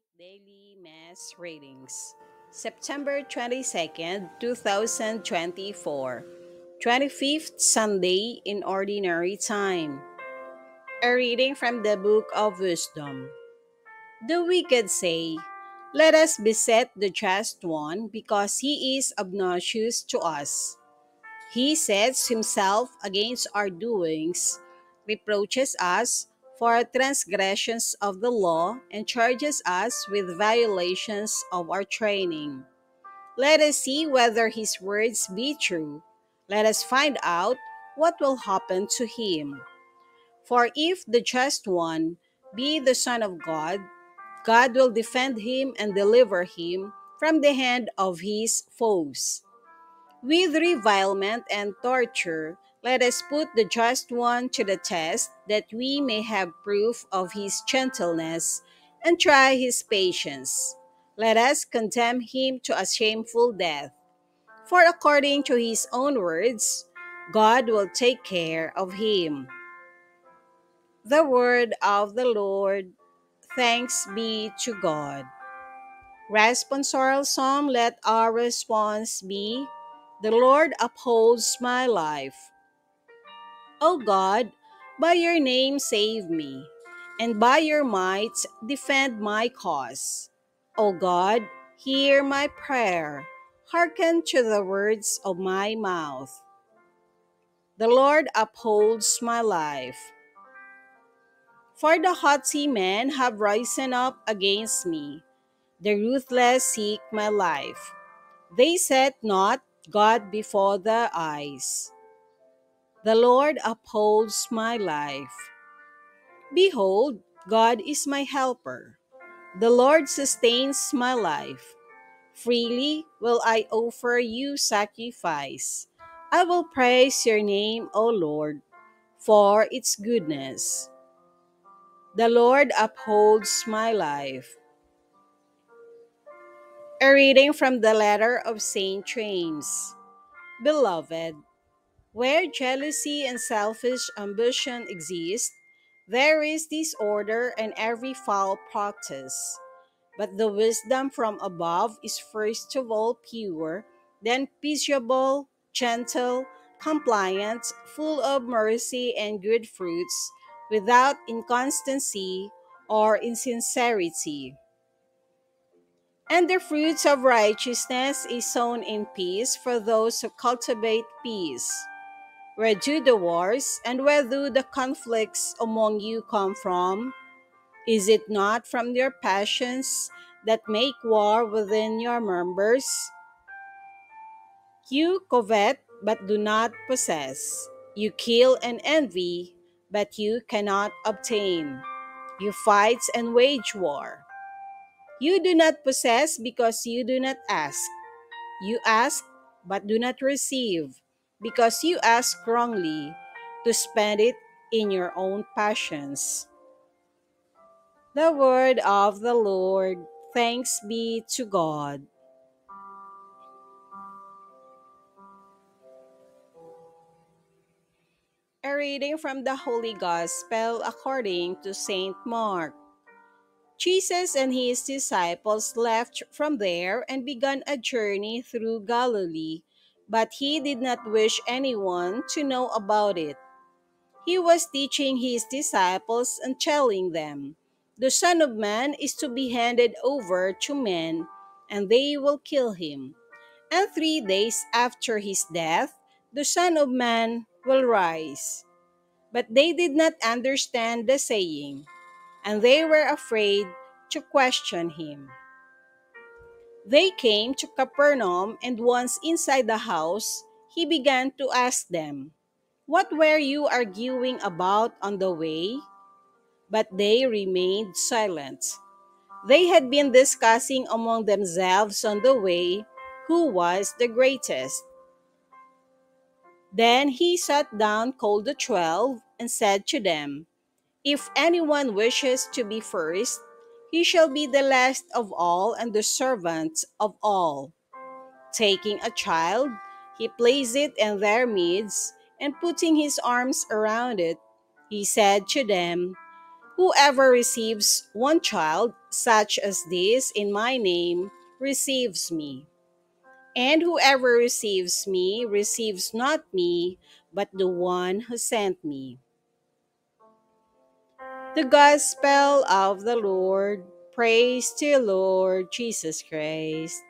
Catholic Daily Mass Readings, September 22nd, 2024, 25th Sunday in Ordinary Time. A reading from the Book of Wisdom. The wicked say, "Let us beset the just one, because he is obnoxious to us." He sets himself against our doings, reproaches us for our transgressions of the law, and charges us with violations of our training. Let us see whether his words be true. Let us find out what will happen to him. For if the just one be the Son of God, God will defend him and deliver him from the hand of his foes. With revilement and torture, let us put the just one to the test, that we may have proof of his gentleness and try his patience. Let us condemn him to a shameful death. For according to his own words, God will take care of him. The word of the Lord. Thanks be to God. Responsorial Psalm. Let our response be, "The Lord upholds my life." O God, by your name save me, and by your might defend my cause. O God, hear my prayer. Hearken to the words of my mouth. The Lord upholds my life. For the haughty men have risen up against me. The ruthless seek my life. They set not God before their eyes. The Lord upholds my life. Behold, God is my helper. The Lord sustains my life. Freely will I offer you sacrifice. I will praise your name, O Lord, for its goodness. The Lord upholds my life. A reading from the letter of St. James. Beloved, where jealousy and selfish ambition exist, there is disorder and every foul practice. But the wisdom from above is first of all pure, then peaceable, gentle, compliant, full of mercy and good fruits, without inconstancy or insincerity. And the fruits of righteousness is sown in peace for those who cultivate peace. Where do the wars and where do the conflicts among you come from? Is it not from your passions that make war within your members? You covet but do not possess. You kill and envy, but you cannot obtain. You fight and wage war. You do not possess because you do not ask. You ask but do not receive, because you ask wrongly, to spend it in your own passions. The word of the Lord. Thanks be to God. A reading from the Holy Gospel according to St. Mark. Jesus and his disciples left from there and began a journey through Galilee, but he did not wish anyone to know about it. He was teaching his disciples and telling them, "The Son of Man is to be handed over to men, and they will kill him. And 3 days after his death, the Son of Man will rise." But they did not understand the saying, and they were afraid to question him. They came to Capernaum, and once inside the house, he began to ask them, "What were you arguing about on the way?" But they remained silent. They had been discussing among themselves on the way who was the greatest. Then he sat down, called the 12, and said to them, "If anyone wishes to be first, he shall be the last of all and the servant of all." Taking a child, he placed it in their midst, and putting his arms around it, he said to them, Whoever receives one child, such as this, in my name, receives me. And whoever receives me receives not me, but the one who sent me. The Gospel of the Lord. Praise to you, Lord Jesus Christ.